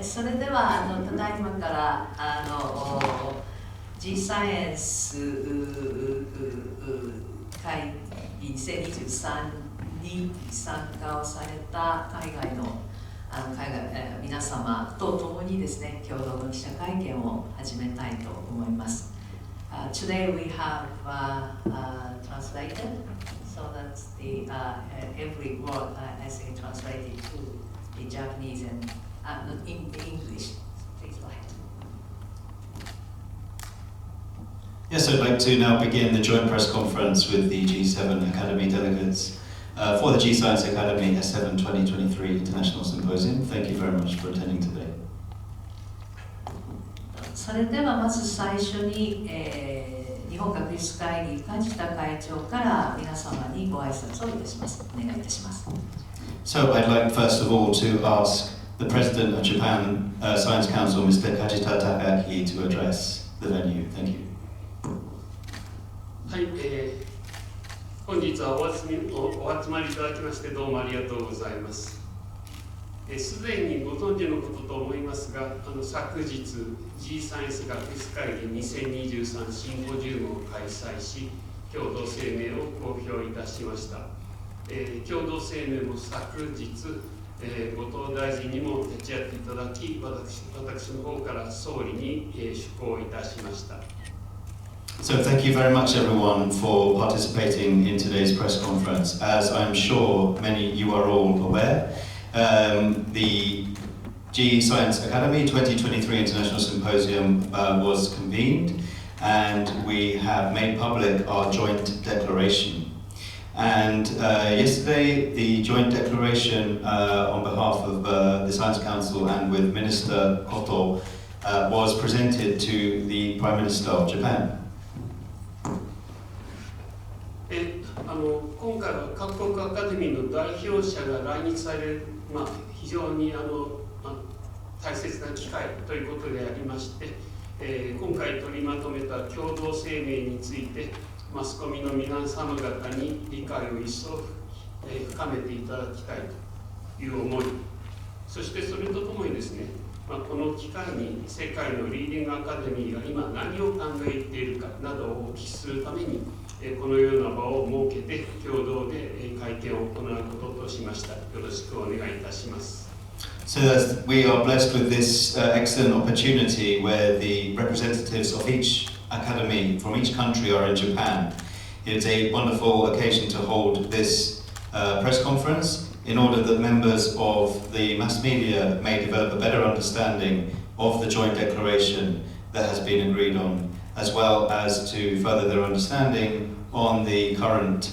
それではただいまからGサイエンス会議2023に参加をされた海外の皆様と共にですね、共同の記者会見を始めたいと思います。Today we have translated, so that the every word I think translated to the Japanese and in English. Please go ahead. Yes, I'd like to now begin the joint press conference with the G7 Academy delegates for the G Science Academy S7 2023 International Symposium. Thank you very much for attending today. それではまず最初に、日本学術会議梶田会長から皆様にご挨拶をいたします。お願いいたします。So I'd like first of all to ask the President of Japan Science Council, Mr. Kajita Takaaki, to address the venue. Thank you. はい、本日はお集まりいただきましてどうもありがとうございます。すでにご存知のことと思いますが、昨日 G サイエンス学術会議2023シンポジウムを開催し、共同声明を公表いたしました。共同声明も昨日、後藤大臣にも立ち会っていただき、私の方から総理に出稿いたしました。So thank you very much everyone for participating in today's press conference. As I'm sure many you are all aware, the G Science Academy 2023 International Symposium was convened, and we have made public our joint declaration. And yesterday the joint declaration on behalf of the Science Council and with Minister Koto was presented to the Prime Minister of Japan. 今回は各国アカデミーの代表者が来日される、非常に大切な機会ということでありまして、今回取りまとめた共同声明についてマスコミの皆様方に理解を一層深めていただきたいという思い、そしてそれとともにですね、この機会に世界のリーディングアカデミーが今何を考えているかなどをお聞きするために、このような場を設けて共同で会見を行うこととしました。よろしくお願いいたします。So we are blessed with this excellent opportunity where the representatives of each academy from each country are in Japan. It's a wonderful occasion to hold this press conference in order that members of the mass media may develop a better understanding of the joint declaration that has been agreed on, as well as to further their understanding on the current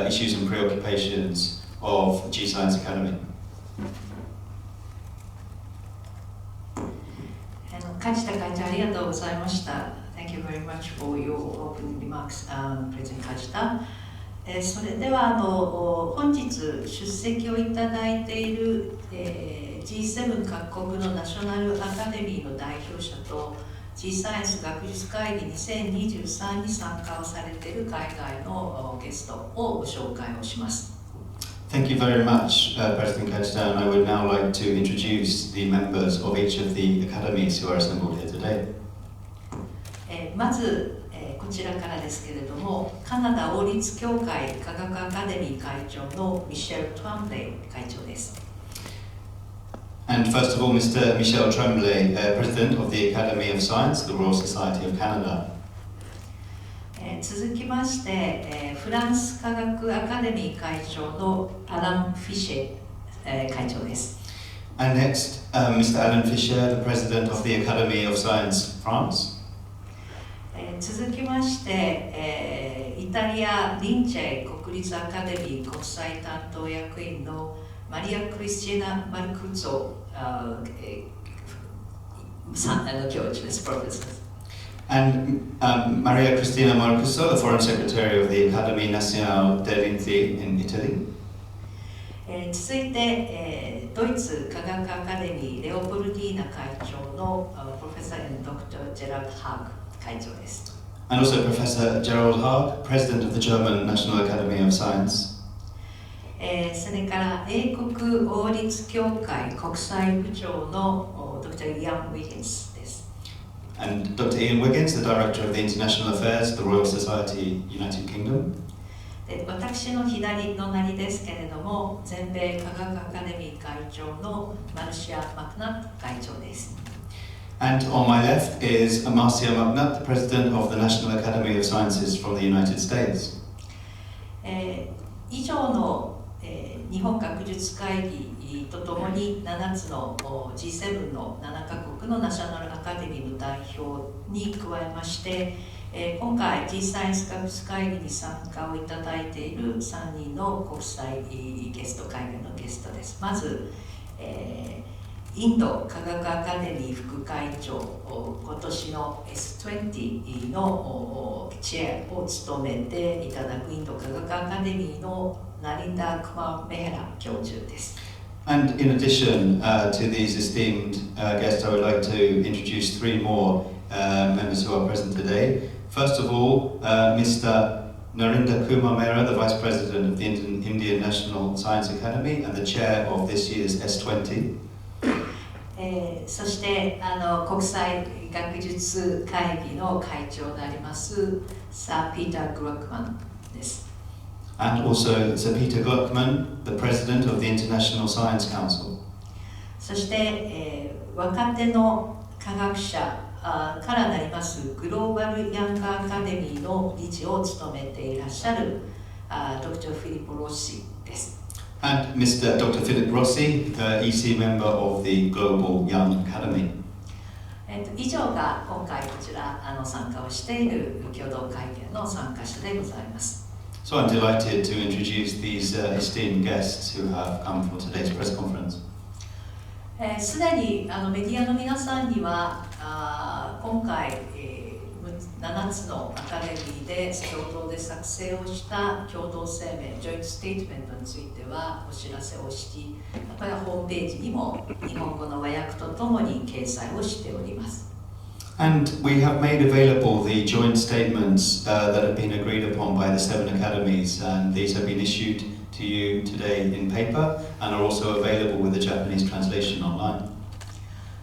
issues and preoccupations of G Science Academy. 梶田会長ありがとうございました。Thank you very much for your opening remarks, President 梶田。それでは本日出席をいただいている、G7 各国のナショナルアカデミーの代表者と G サイエンス学術会議2023に参加をされている海外のゲストをご紹介をします。Thank you very much, President Kajita, and I would now like to introduce the members of each of the academies who are assembled here today. まずこちらからですけれども、カナダ王立協会科学アカデミー会長のミシェル・トランブレイ会長です。And first of all, Mr. Michel Tremblay, President of the Academy of Science, the Royal Society of Canada. 続きまして、フランス科学アカデミー会長のアラン・フィシェ会長です。And next, Mr. Alan Fischer, the President of the Academy of Science, France. 続きまして、イタリア・リンチェ国立アカデミー国際担当役員のマリア・クリスチーナ・マルクッツォ教授です、プロフェッサー。And Maria Cristina Marcuso, the Foreign Secretary of the Accademia Nazionale dei Lincei in Italy. 続いて、ドイツ科学アカデミーレオポルディーナ会長のプロフェッサーDr. Gerald Haag会長です。And also Professor Gerald Haag, President of the German National Academy of Science. それから英国王立協会国際部長の Dr. Ian Wiggins です。And Dr. Ian Wiggins, the Director of the International Affairs, the Royal Society, United Kingdom. で私の左隣ですけれども、全米科学アカデミー会長のマルシア・マクナット会長です。And on my left is Marcia McNutt, the President of the National Academy of Sciences from the United States. 以上の、日本学術会議とともに7つの G7 の7カ国のナショナルアカデミーの代表に加えまして、今回 G サイエンス学術会議に参加をいただいている3人の国際ゲスト、海外のゲストです。まず、インド科学アカデミー副会長、今年の S20 のチェアを務めていただくインド科学アカデミーのナリンダ・クマメヘラ教授です。And in addition to these esteemed guests, I would like to introduce three more members who are present today. First of all, Mr. Narendra Kumar Mehra, the Vice President of the Indian National Science Academy and the Chair of this year's S20. そして国際学術会議の会長でありますサー・ピーター・グロックマンです。And also Sir Peter Gluckman, the President of the International Science Council. そして、若手の科学者からなりますグローバル・ヤング・アカデミーの理事を務めていらっしゃるDr. フィリッポ・ロッシです。And Mr. Dr. Philip Rossi, EC member of the Global Young Academy. 以上が今回こちら参加をしている共同会見の参加者でございます。So I'm delighted to introduce these esteemed guests who have come for today's press conference. すでにメディアの皆さんには今回、7つのアカデミーで共同で作成をした共同声明、ジョイントステートメントについてはお知らせをし、これはホームページにも日本語の和訳とともに掲載をしております。And we have made available the joint statements that have been agreed upon by the 7 academies, and these have been issued to you today in paper and are also available with the Japanese translation online.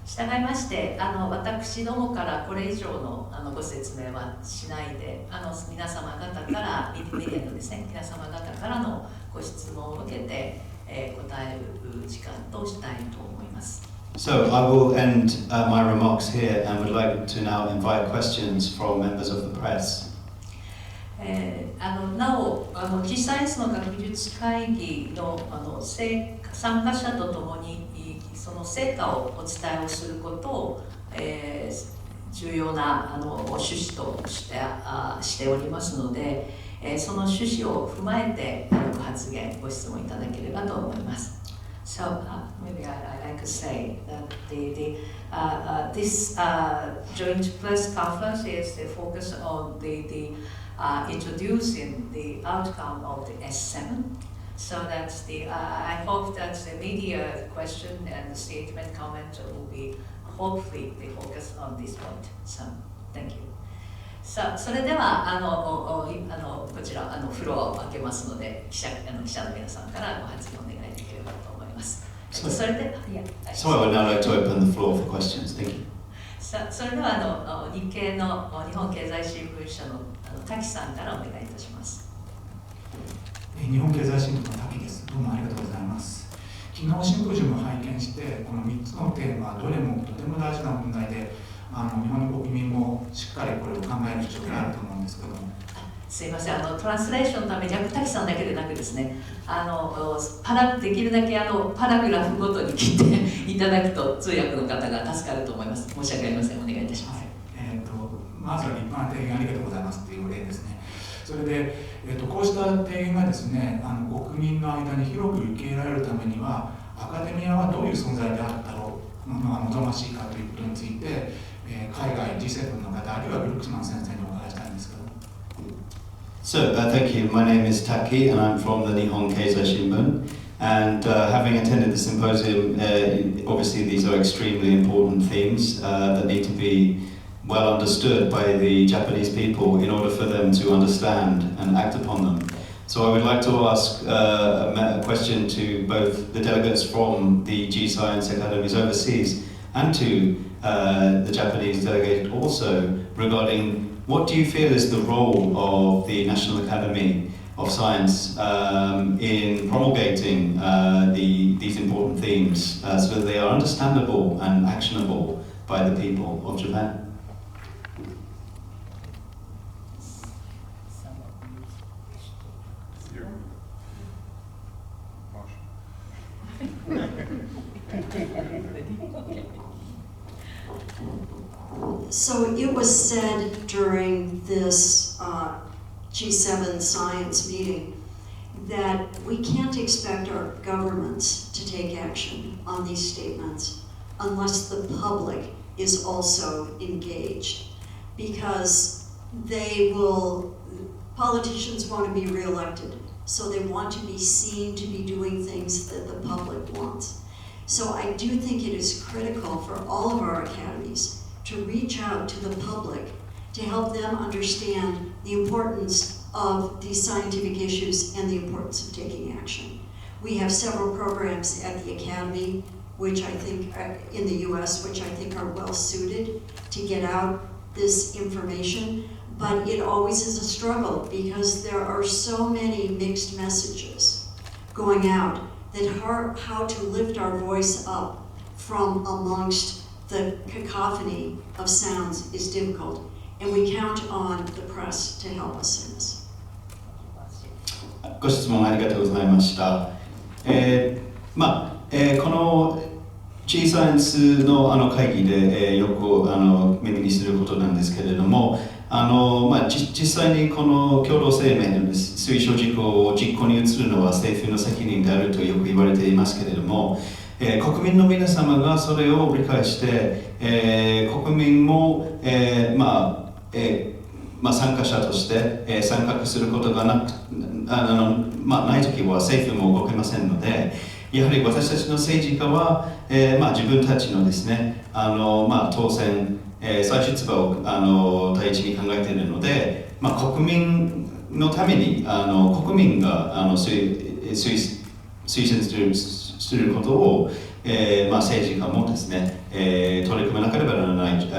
従いまして私どもからこれ以上のご説明はしないで皆様方からメディアのですね皆様方からのご質問を受けて、答える時間としたいと思います。So I will end my remarks here and would like to now invite questions from members of the press. なおGサイエンスの学術会議の参加者とともにその成果をお伝えをすることを、重要な趣旨としておりますので、その趣旨を踏まえてご発言ご質問いただければと思います。So maybe I could say that this joint press conference is the focus on the introducing the outcome of the S7. So that's I hope that the media question and the statement comment will be hopefully the focus on this point. So thank you. さあそれではこちらフロアを開けますので記者の皆さんからご発言お願いできればと思います。それでSo I would now like to open the floor for questions. Thank you. さあそれでは日経の日本経済新聞社の滝さんからお願いいたします。日本経済新聞の滝です。どうもありがとうございます。昨日シンポジウムを拝見して、この3つのテーマはどれもとても大事な問題で、日本の国民もしっかりこれを考える必要があると思うんですけども。すいません、トランスレーションのために滝さんだけでなくですね、できるだけパラグラフごとに切っていただくと通訳の方が助かると思います。申し訳ありません。お願いいたします。まずは立派な提言ありがとうございますという例ですね。それで、こうした提言がですね、国民の間に広く受け入れられるためには、アカデミアはどういう存在であったろう、望ましいかということについて、海外 G7 の方、あるいはグルックスマン先生にお伺いしたいんですけど。So, thank you. My name is Taki and I'm from the Nihon Keizai Shimbun. And having attended the symposium, obviously these are extremely important themes that need to be well understood by the Japanese people in order for them to understand and act upon them. So I would like to ask a question to both the delegates from the G Science Academies overseas and to the Japanese delegate also regarding what do you feel is the role of the National Academy of Science in promulgating these important themes so that they are understandable and actionable by the people of Japan? So it was said during this G7 science meeting that we can't expect our governments to take action on these statements unless the public is also engaged, because politicians want to be reelected, so they want to be seen to be doing things that the public wants. So I do think it is critical for all of our academies to reach out to the public to help them understand the importance of these scientific issues and the importance of taking action. We have several programs at the Academy, which I think are in the US, which I think are well suited to get out this information, but it always is a struggle because there are so many mixed messages going out that how to lift our voice up from amongst the cacophony of sounds is difficult, and we count on the press to help us in this. ご質問ありがとうございました。この G サイエンスの会議で、よく耳にすることなんですけれども、実際にこの共同声明の推奨事項を実行に移るのは政府の責任であるとよく言われていますけれども、国民の皆様がそれを理解して、国民も、参加者として、参画することがないときは政府も動けませんので、やはり私たちの政治家は、自分たちのですね、当選、再出馬を第一に考えているので、国民のために国民が推薦することを、政治家もですね、取り組まなければならない時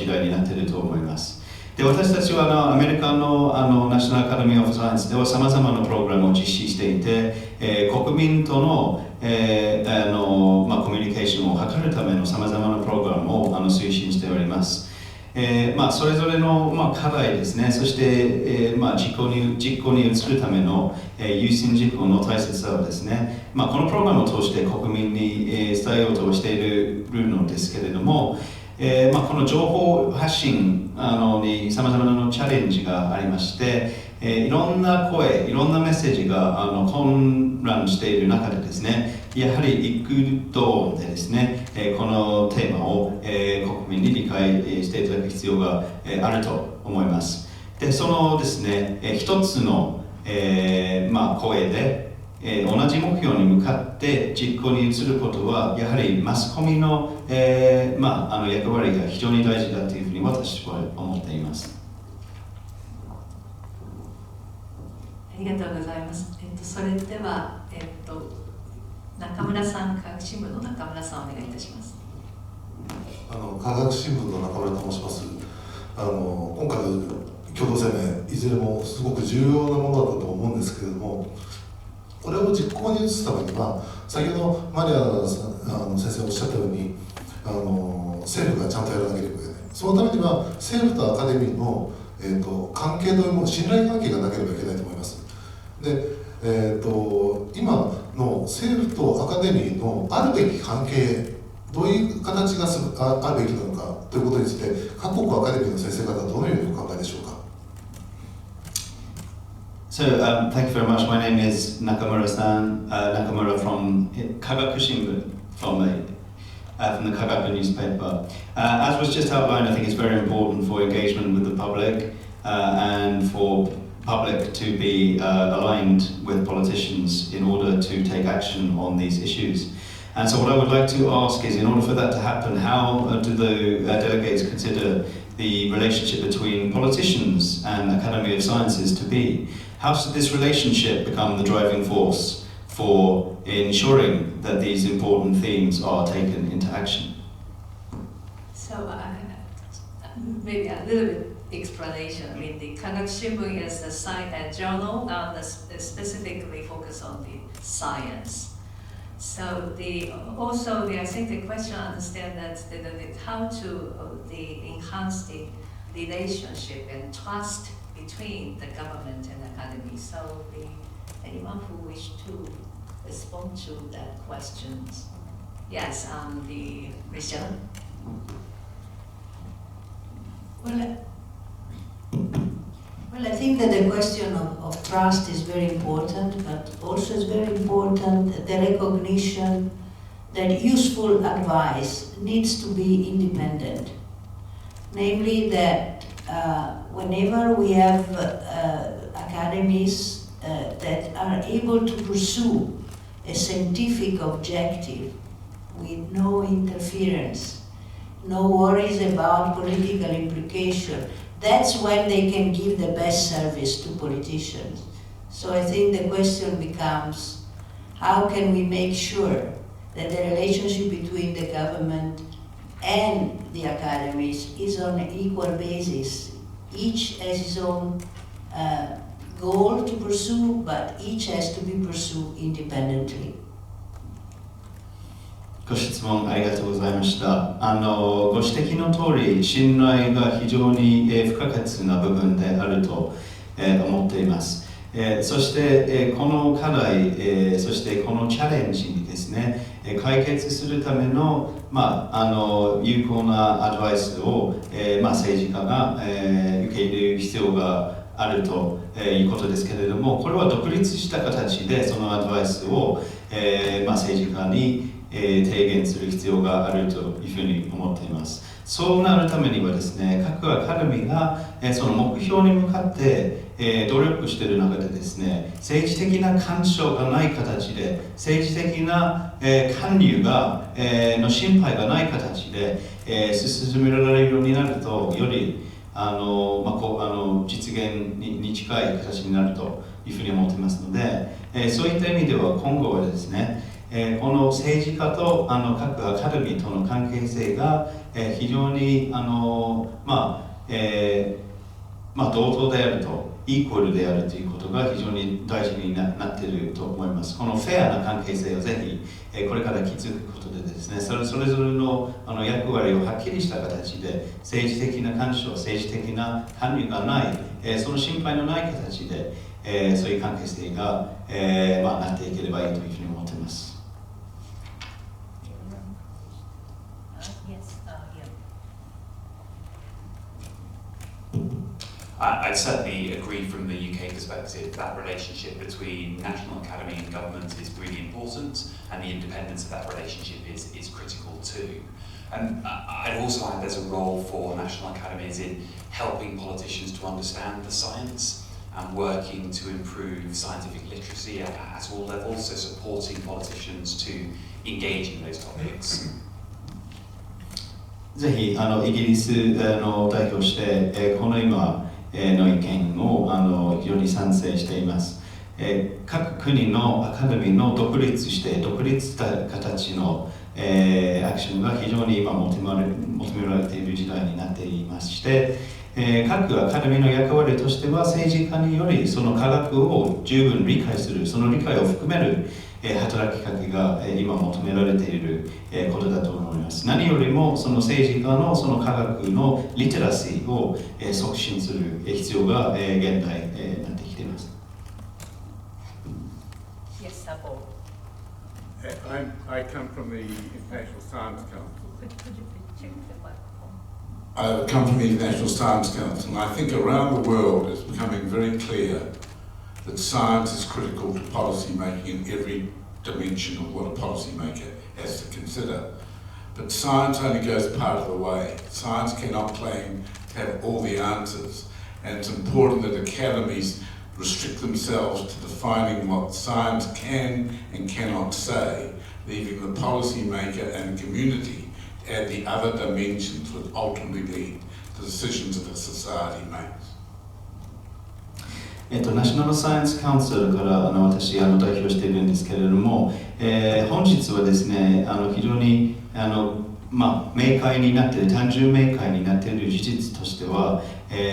代になっていると思います。で、私たちはアメリカのナショナルアカデミー・オブ・サイエンスではさまざまなプログラムを実施していて、国民との、コミュニケーションを図るためのさまざまなプログラムを推進しております。それぞれの、課題ですね、そして、実行に移るための、優先事項の大切さをですね、このプログラムを通して国民に、伝えようとしているのですけれども、この情報発信にさまざまなチャレンジがありまして、いろんな声、いろんなメッセージが混乱している中でですね、やはり一度でですね、このテーマを、国民に理解していただく必要があると思います。で、そのですね、一つの、声で、同じ目標に向かって実行に移ることはやはりマスコミの、役割が非常に大事だというふうに私は思っています。ありがとうございます。それでは、中村さん、科学新聞の中村さんお願いいたします。科学新聞の中村と申します。今回の共同声明いずれもすごく重要なものだったと思うんですけれども、これを実行に移すためには、先ほどマリア先生おっしゃったように政府がちゃんとやらなければいけない。そのためには政府とアカデミーの、関係というも信頼関係がなければいけないと思います。で、今の政府とアカデミーのあるべき関係、どういう形があるべきなのかということについて、各国アカデミーの先生方はどのようにお考えでしょうか。So, thank you very much. My name is Nakamura-san, Nakamura from Kagaku Shimbun, from the Kagaku newspaper. As was just outlined, I think it's very important for engagement with the public and for public to be aligned with politicians in order to take action on these issues. And so what I would like to ask is, in order for that to happen, how do the delegates consider the relationship between politicians and Academy of Sciences to be? How should this relationship become the driving force for ensuring that these important themes are taken into action? So maybe a little bit explanation. I mean, the Kagak Shimbun is a science journal specifically focused on the science. So I think the question understand that how to enhance the relationship and trust between the government and academy. So anyone who wish to respond to that question? Yes, Michelle. Well, I think that the question of trust is very important, but also is very important the recognition that useful advice needs to be independent. Namely that whenever we have academies that are able to pursue a scientific objective with no interference, no worries about political implication, that's when they can give the best service to politicians. So I think the question becomes, how can we make sure that the relationship between the government and the academies is on an equal basis? Each has his own goal to pursue, but each has to be pursued independently. ご質問ありがとうございました。ご指摘の通り、信頼が非常に不可欠な部分であると思っています。そしてこの課題、そしてこのチャレンジにですね、解決するための有効なアドバイスを政治家が受け入れる必要があるということですけれども、これは独立した形でそのアドバイスを政治家に提言する必要があるというふうに思っています。そうなるためにはですね、各アカデミーがその目標に向かって努力している中でですね、政治的な干渉がない形で、政治的な関与がの心配がない形で進められるようになると、より実現に近い形になるというふうに思っていますので、そういった意味では今後はですね、この政治家と各アカデミーとの関係性が非常に同等であると、イークワルであるということが非常に大事になっていると思います。このフェアな関係性をぜひこれから築くことでですね、それぞれの役割をはっきりした形で、政治的な干渉、政治的な関与がない、その心配のない形で、そういう関係性が、なっていければいいというふうに思っています。I'd certainly agree from the UK perspective that relationship between National Academy and government is really important, and the independence of that relationship is critical too. And I'd also add there's a role for National Academies in helping politicians to understand the science and working to improve scientific literacy at all levels, so supporting politicians to engage in those topics. ぜひイギリスの代表して、この今の意見を非常に賛成しています。各国のアカデミーの独立した形のアクションが非常に今求められている時代になっていまして、各アカデミーの役割としては政治家によりその科学を十分理解する、その理解を含める働きかけが今求められていることだと思います。何よりもその政治家のその科学のリテラシーを促進する必要が現代になってきています。Yes, Sabo. I come from the International Science Council. Could you please check the microphone? I come from the International Science Council, and I think around the world it's becoming very clear that science is critical to policy making in every dimension of what a policy maker has to consider. But science only goes part of the way. Science cannot claim to have all the answers, and it's important that academies restrict themselves to defining what science can and cannot say, leaving the policy maker and the community to add the other dimensions that ultimately lead to decisions that a society makes. ナショナルサイエンスカウンセルから私代表しているんですけれども、本日はですね、非常に明快になっている、単純明快になっている事実としては、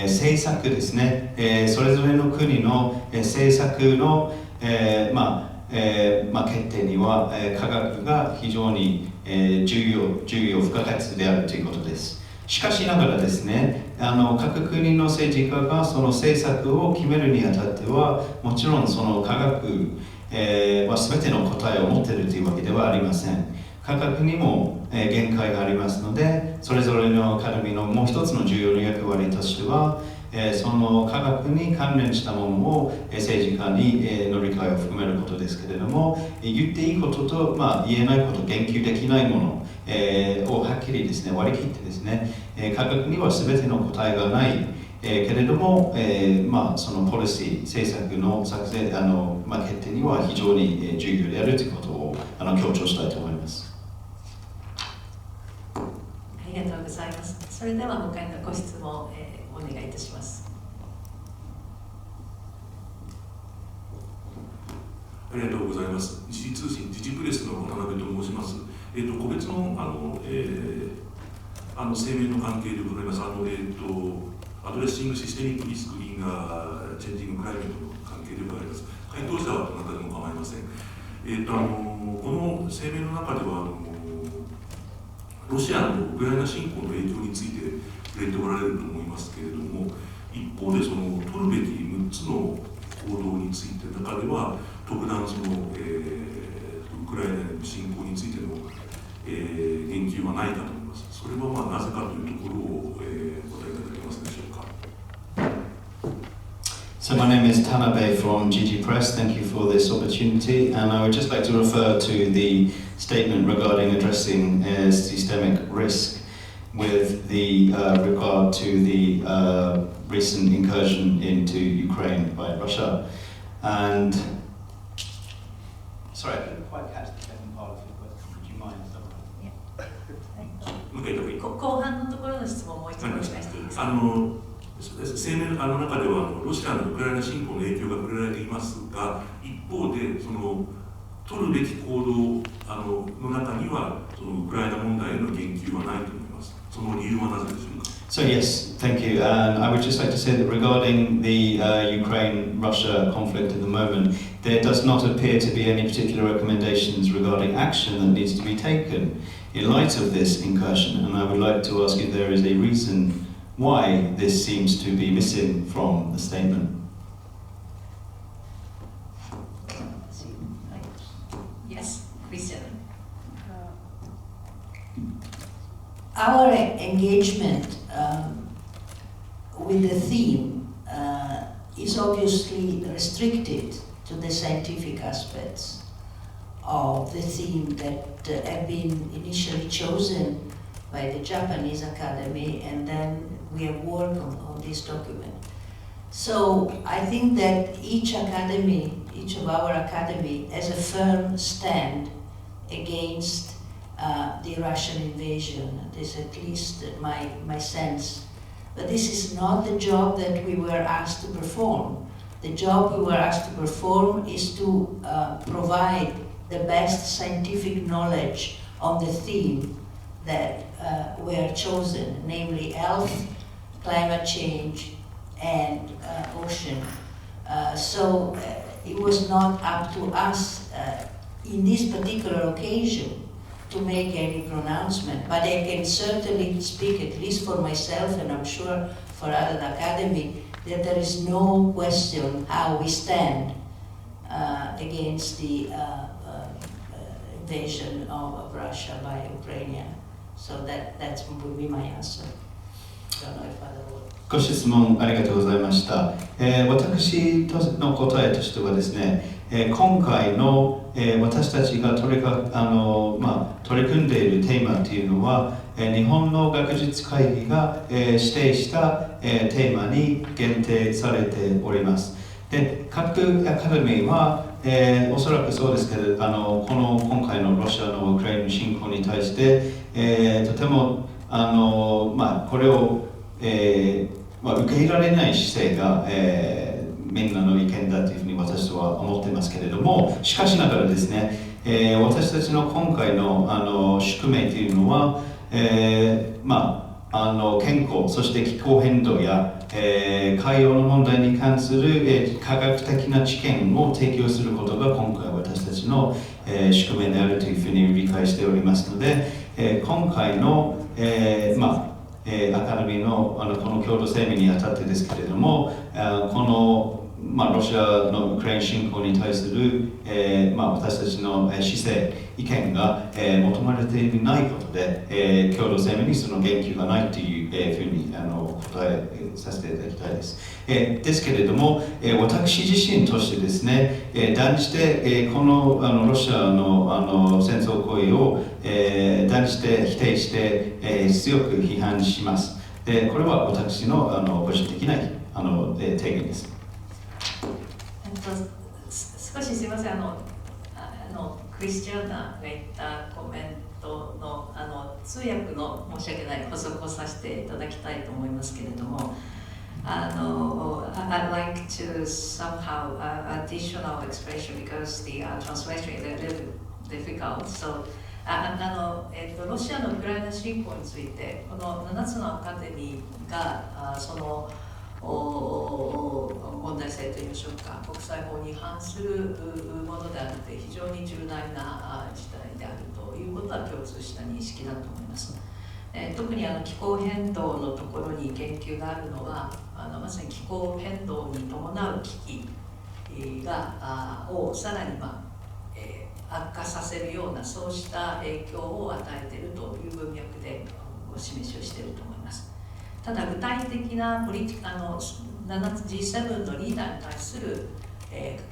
政策ですね、それぞれの国の政策の、決定には、科学が非常に、重要不可欠であるということです。しかしながらですね、各国の政治家がその政策を決めるにあたっては、もちろんその科学は全ての答えを持っているというわけではありません。科学にも限界がありますので、それぞれのアカデミーのもう一つの重要な役割としては、その科学に関連したものを政治家にの理解を含めることですけれども、言っていいことと、言えないこと、言及できないもの、をはっきりですね、割り切ってですね、科学には全ての答えがない、けれども、そのポリシー、政策の作成、決定には非常に重要であるということを強調したいと思います。ありがとうございます。それでは他のご質問、お願いいたします。ありがとうございます。時事通信、時事プレスの渡辺と申します。個別の声明の関係で伺います。アドレッシングシステミックリスクインチェンジングクライメットの関係で伺います。回答者はどなたでも構いません。この声明の中ではロシアのウクライナ侵攻の影響について触れておられると思いますけれども、一方でその取るべき6つの行動について中では特段ウクライナへの侵攻についての、言及はないかと思います。それはなぜかというところを、お答えいただけますでしょうか。So my name is Tanabe from GG Press. Thank you for this opportunity, and I would just like to refer to the statement regarding addressing systemic risk with the regard to the recent incursion into Ukraine by Russia. And sorry, I didn't quite catch the second part of your question. Would you mind? 後半のところの質問をもう一度お願いしていいですか。声明の中ではロシアのウクライナ侵攻の影響が触れられていますが、一方で取るべき行動の中にはウクライナ問題への言及はないと思います。その理由はなぜでしょうか。So yes, thank you. And I would just like to say that regarding the Ukraine-Russia conflict at the moment, there does not appear to be any particular recommendations regarding action that needs to be taken in light of this incursion. And I would like to ask if there is a reason why this seems to be missing from the statement. Yes, Christian. Our engagement with the theme is obviously restricted to the scientific aspects of the theme that have been initially chosen by the Japanese Academy, and then we have worked on this document. So I think that each of our academy has a firm stand against the Russian invasion. This is at least my sense. But this is not the job that we were asked to perform. The job we were asked to perform is to provide the best scientific knowledge on the theme that were chosen, namely health, climate change, and ocean. So it was not up to us in this particular occasion to make any pronouncement, but I can certainly speak, at least for myself, and I'm sure for other academy, that there is no question how we stand against the invasion of Russia by Ukraine. So that would be my answer. I don't know if other words. ご質問ありがとうございました。私の答えとしてはですね、今回の、私たちが取り組んでいるテーマというのは、日本の学術会議が、指定した、テーマに限定されております。で、各アカデミーは、おそらくそうですけど、今回のロシアのウクライナ侵攻に対して、とてもこれを受け入れられない姿勢が、みんなの意見だというふうに私は思っていますけれども、しかしながらですね、私たちの今回の宿命というのは、健康、そして気候変動や、海洋の問題に関する、科学的な知見を提供することが今回私たちの、宿命であるというふうに理解しておりますので、今回の、アカデミーの、この共同声明にあたってですけれども、このロシアのウクライナ侵攻に対する、私たちの姿勢、意見が、求められていないことで、共同声明にその言及がないという、ふうに答えさせていただきたいです。ですけれども、私自身としてですね、断じて、この、ロシアの、戦争行為を、断じて否定して、強く批判します。で、これは私の、個人的な提言です。少しすみません、クリスチャーナが言ったコメントの通訳の申し訳ない補足をさせていただきたいと思いますけれども、I'd like to somehow additional expression because the translation is a little difficult. So, ロシアのウクライナ侵攻について、この7つのアカデミーがその問題性といいましょうか、国際法に反するものであって非常に重大な事態であるということは共通した認識だと思います。特に気候変動のところに言及があるのはまさに気候変動に伴う危機をさらに、悪化させるようなそうした影響を与えているという文脈でお示しをしていると思います。ただ具体的なG7 のリーダーに対する、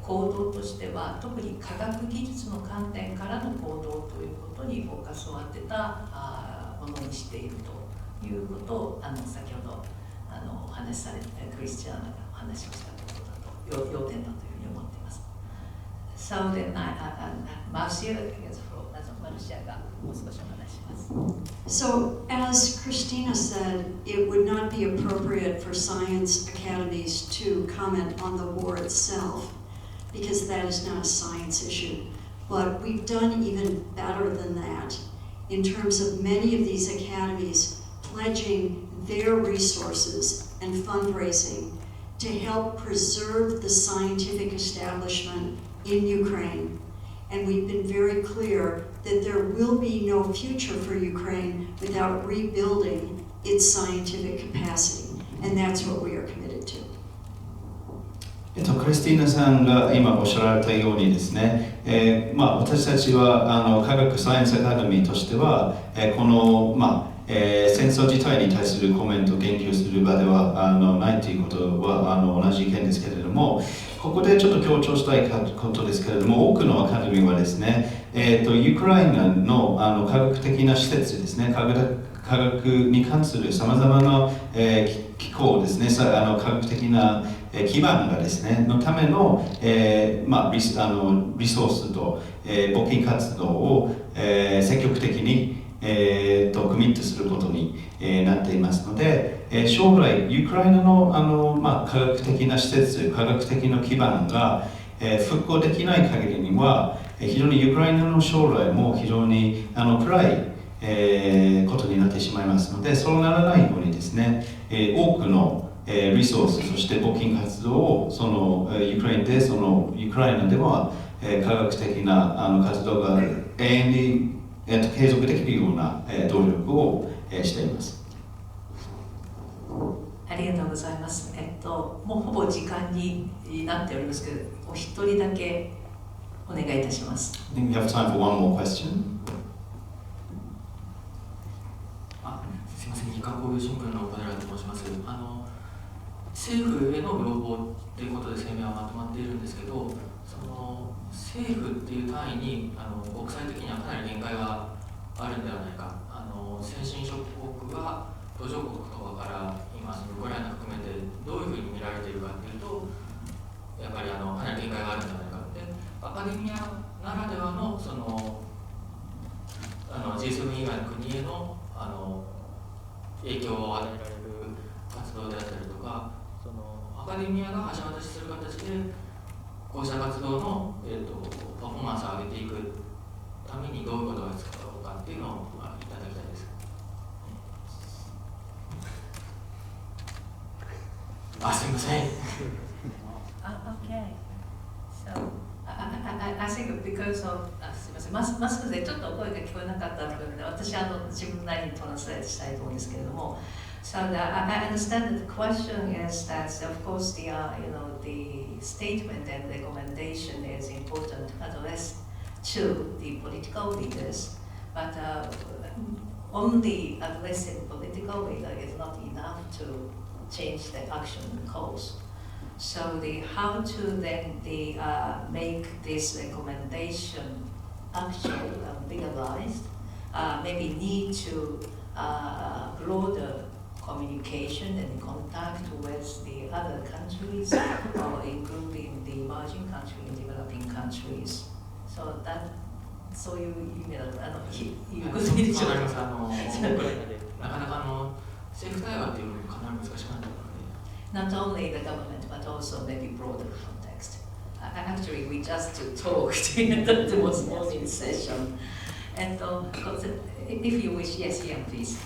行動としては特に科学技術の観点からの行動ということにフォーカスを当てたものにしているということを先ほどお話しされてクリスチャーナがお話をしたことだと要点だというふうに思っています。So then, マルシアがもう少しお話します。So, as Christina said, it would not be appropriate for science academies to comment on the war itself, because that is not a science issue. But we've done even better than that in terms of many of these academies pledging their resources and fundraising to help preserve the scientific establishment in Ukraine. And we've been very clear that there will be no future for Ukraine without rebuilding its scientific capacity. And that's what we are committed to. クリスティーナさんが今おっしゃられたようにですね、私たちは科学サイエンスアカデミーとしては、この、戦争自体に対するコメントを言及する場ではないということは同じ意見ですけれども、ここでちょっと強調したいことですけれども、多くのアカデミーはですね、ウクライナの科学的な施設ですね、科学に関するさまざまな機構ですね、科学的な基盤がですね、のためのリソースと募金活動を積極的にコミットすることになっていますので、将来ウクライナの科学的な施設、科学的な基盤が復興できない限りには、非常にウクライナの将来も非常に暗いことになってしまいますので、そうならないようにですね、多くのリソース、そして募金活動をウクライナでは科学的な活動が永遠に継続できるような努力をしています。ありがとうございます。もうほぼ時間になっておりますけど、お一人だけお願いいたします。I think we have time for one more question. すみません、日刊工業新聞の小寺と申します。政府への要望ということで声明はまとまっているんですけど、政府っていう単位に国際的にはかなり限界があるんではないか。先進諸国が途上国とかから今ウクライナ含めてどういうふうに見られているかっていうと、やっぱりかなり限界があるんじゃないか。で、アカデミアならではのG7 以外の国への影響を与えられる活動であったりとか、アカデミアが橋渡しする形でこうした活動の、パフォーマンスを上げていくためにどういうことが必要かっていうのをいただきたいです。あ、すみません。Okay. So, I think because of すみません、マスクでちょっと声が聞こえなかった分で、私自分なりにトランスレートしたいと思うんですけれども。So I understand that the question is that, of course, the statement and recommendation is important to address to the political leaders, but only addressing political leader is not enough to change the action course. So how to then make this recommendation actually legalized, maybe need to broader communication and contact with the other countries, or including the emerging countries and developing countries. So that, そういう意味だと、いうことにそうなります。なかなか政府対話っていうのもかなり難しくなってくるので。Not only the government, but also maybe broader context. Actually, we just talked in the morning session. And if you wish, yes, Ian, please.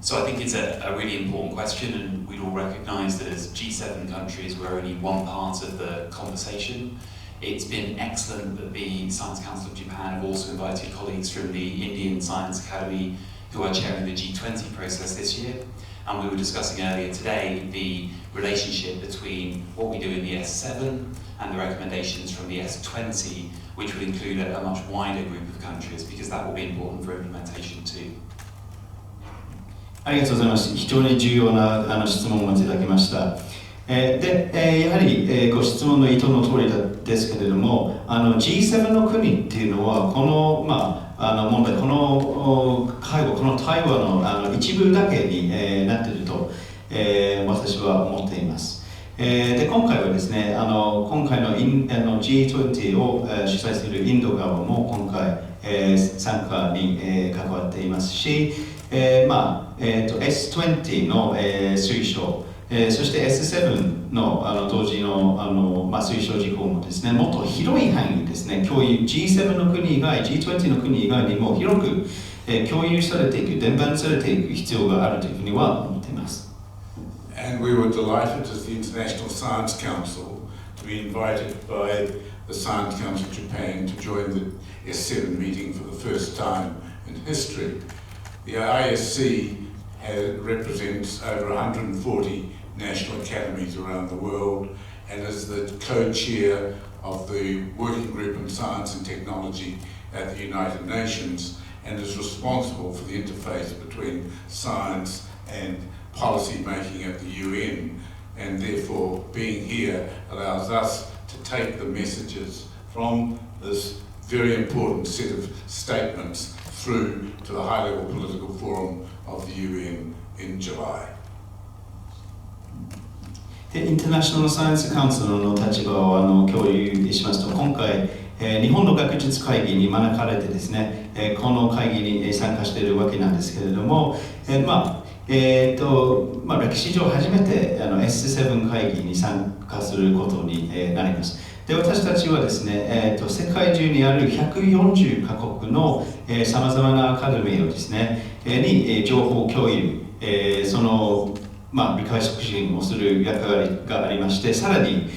So I think it's a really important question, and we'd all recognise that as G7 countries, we're only one part of the conversation. It's been excellent that the Science Council of Japan have also invited colleagues from the Indian Science Academy who are chairing the G20 process this year. And we were discussing earlier today the relationship between what we do in the S7 and the recommendations from the S20, which would include a much wider group of countries, because that will be important for implementation too. ありがとうございます。非常に重要な質問をいただきました。やはり、ご質問の意図の通りですけれども、G7 の国っていうのはこの、問題、この会話、この対話の一部だけに、なっていると、私は思っています。で今回はですね、今回のG20 を主催するインド側も今回、参加に、関わっていますし、S20 の、推奨、そして S7 の、同時の、推奨事項もですね、もっと広い範囲にですね、共有 G7 の国以外、G20 の国以外にも広く、共有されていく、伝播されていく必要があるというふうには思っています。And we were delighted as the International Science Council to be invited by the Science Council of Japan to join the S7 meeting for the first time in history. The ISC represents over 140 national academies around the world and is the co-chair of the Working Group on Science and Technology at the United Nations, and is responsible for the interface between science and policy making at the UN, and therefore being here allows us to take the messages from this very important set of statements through to the high-level political forum of the UN in July. インターナショナルサイエンスカウンセルの立場を共有しますと、今回、日本の学術会議に招かれてですね、この会議に参加しているわけなんですけれども、歴史上初めてS7 会議に参加することになります。で、私たちはですね、世界中にある140カ国のさまざまなアカデミーをですね、に情報共有、理解促進をする役割がありまして、さらに、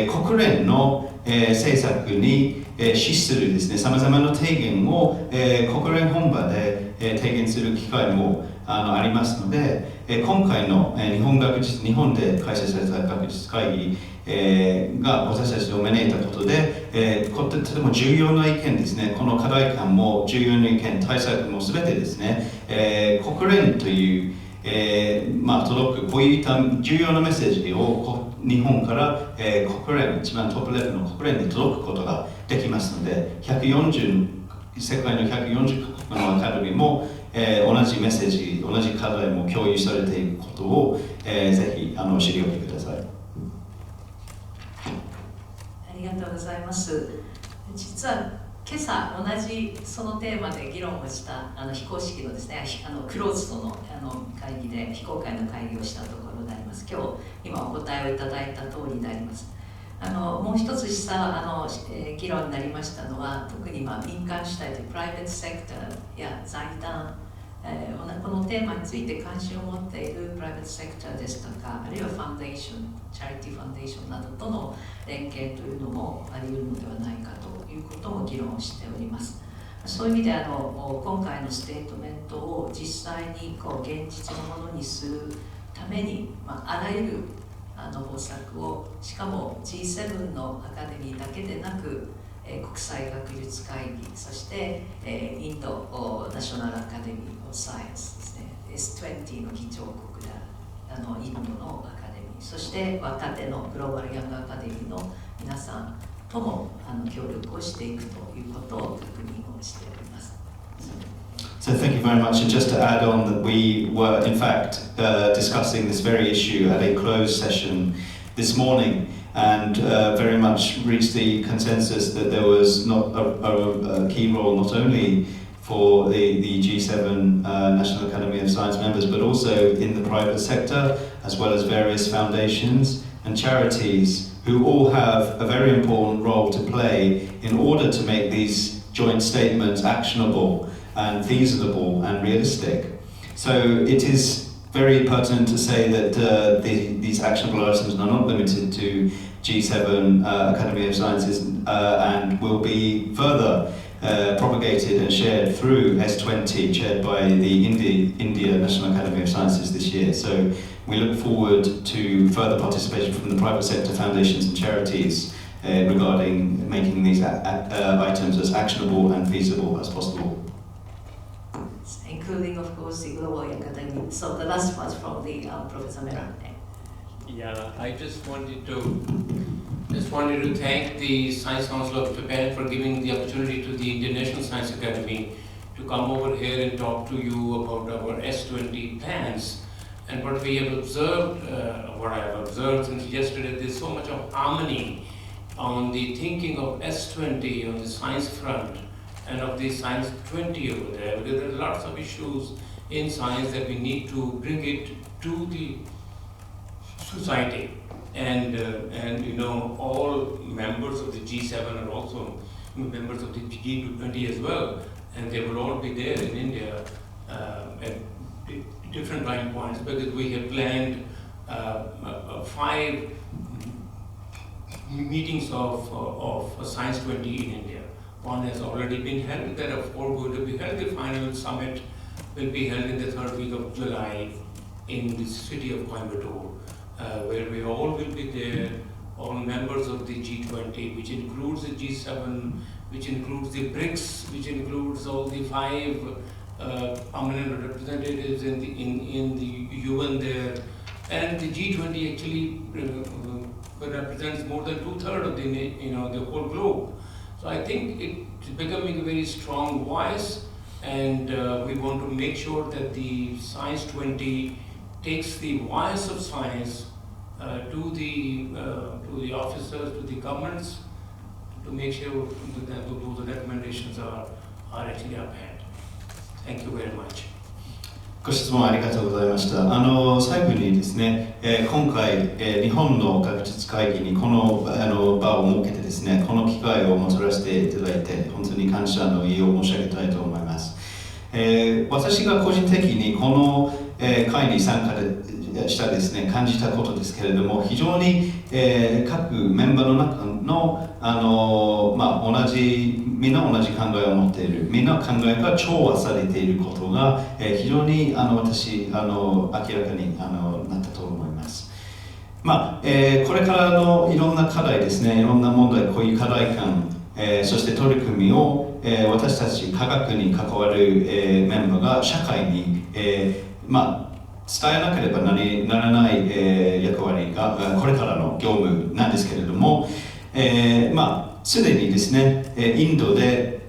国連の、政策に、資するですね、さまざまな提言を、国連本場で、提言する機会もありますので、今回の、日本で開催された学術会議、が私たちを招いたことで、とても重要な意見ですね、この課題感も重要な意見、対策もすべてですね、国連という、届くこういった重要なメッセージを日本から、国連、一番トップレベルの国連に届くことができますので、世界の140カ国のアカデミーも、同じメッセージ、同じ課題も共有されていることを、ぜひ知りおきください。ありがとうございます。実は今朝同じそのテーマで議論をした非公式のですね、クローズドの会議で非公開の会議をしたところであります。今お答えをいただいた通りであります。もう一つした議論になりましたのは、特に民間主体というプライベートセクターや財団このテーマについて関心を持っているプライベートセクターですとか、あるいはファンデーション、チャリティーファンデーションなどとの連携というのもあり得るのではないかということも議論をしております。そういう意味で今回のステートメントを実際に現実のものにするために、あらゆる方策を、しかも G7 のアカデミーだけでなく、国際学術会議、そしてインドナショナルアカデミー・オブ・サイエンスですね、S20 の議長国であるインドのアカデミー、そして若手のグローバルヤングアカデミーの皆さんとも協力をしていくということを確認をしております。So thank you very much. And just to add on that we were in fact discussing this very issue at a closed session this morning, and very much reached the consensus that there was not a key role not only for the G7 National Academy of Science members, but also in the private sector, as well as various foundations and charities who all have a very important role to play in order to make these joint statements actionable and feasible and realistic. So it is very pertinent to say that these actionable items are not limited to G7 Academy of Sciences and will be further propagated and shared through S20, chaired by the India National Academy of Sciences this year. So we look forward to further participation from the private sector foundations and charities regarding making these items as actionable and feasible as possible. Including, of course, the Global Young Academy. So the last was from the Professor Mera. Yeah, I just wanted to thank the Science Council of Japan for giving the opportunity to the International Science Academy to come over here and talk to you about our S20 plans. And what we have observed, what I have observed since yesterday, there's so much of harmony on the thinking of S20 on the science front and of the Science 20 over there, because there are lots of issues in science that we need to bring it to the society. And you know, all members of the G7 are also members of the G20 as well, and they will all be there in India at different time points, because we have planned 5 meetings of Science 20 in India. One has already been held, there are 4 going to be held. The final summit will be held in the 3rd week of July in the city of Coimbatore, where we all will be there, all members of the G20, which includes the G7, which includes the BRICS, which includes all the 5 permanent representatives in the UN there. And the G20 actually represents more than 2/3 of the whole globe. So I think it's becoming a very strong voice, and we want to make sure that the Science 20 takes the voice of science to the officers, to the governments, to make sure that those recommendations are actually upheld. Thank you very much. ご質問ありがとうございました。最後にですね、今回、日本の学術会議にこの場を設けてですね、この機会をもたらしていただいて、本当に感謝の意を申し上げたいと思います。私が個人的にこの、会に参加したですね、感じたことですけれども、非常に、各メンバーの中の、みんな同じ考えを持っている、みんな考えが調和されていることが、非常に私明らかになったと思います。これからのいろんな課題ですね、いろんな問題、こういう課題感、そして取り組みを、私たち科学に関わる、メンバーが社会に、伝えなければならない、役割がこれからの業務なんですけれども、すでにですね、インドで、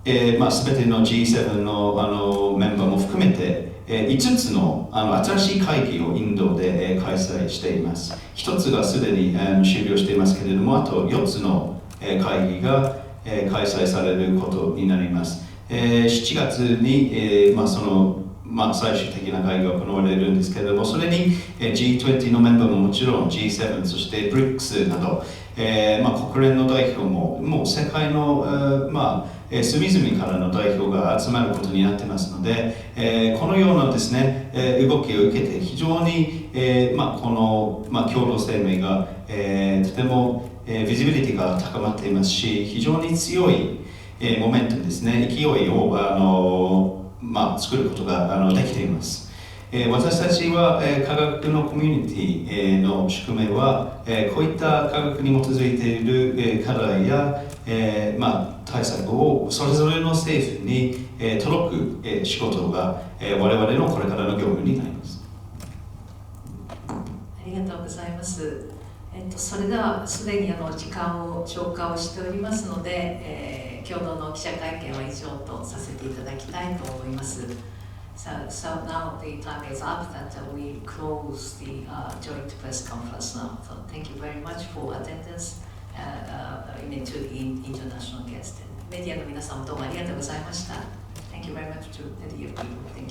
全ての G7 の、メンバーも含めて、5つの新しい会議をインドで、開催しています。1つがすでに、終了していますけれども、あと4つの、会議が、開催されることになります。7月に、最終的な会議が行われるんですけれども、それに G20 のメンバーももちろん G7、そして BRICS など、国連の代表も、もう世界の、隅々からの代表が集まることになってますので、このようなですね、動きを受けて非常に、この、共同声明が、とても、ビジビリティが高まっていますし、非常に強い、モメントですね、勢いを作ることができています。私たちは科学のコミュニティの宿命はこういった科学に基づいている課題や対策をそれぞれの政府に届く仕事が我々のこれからの業務になります。ありがとうございます。それではすでに時間を超過をしておりますので、共同の記者会見は以上とさせていただきたいと思います。So now the time is up that we close the joint press conference now. So thank you very much for attendance to the international guest. メディアの皆さんもどうもありがとうございました。Thank you very much to the media people. Thank you.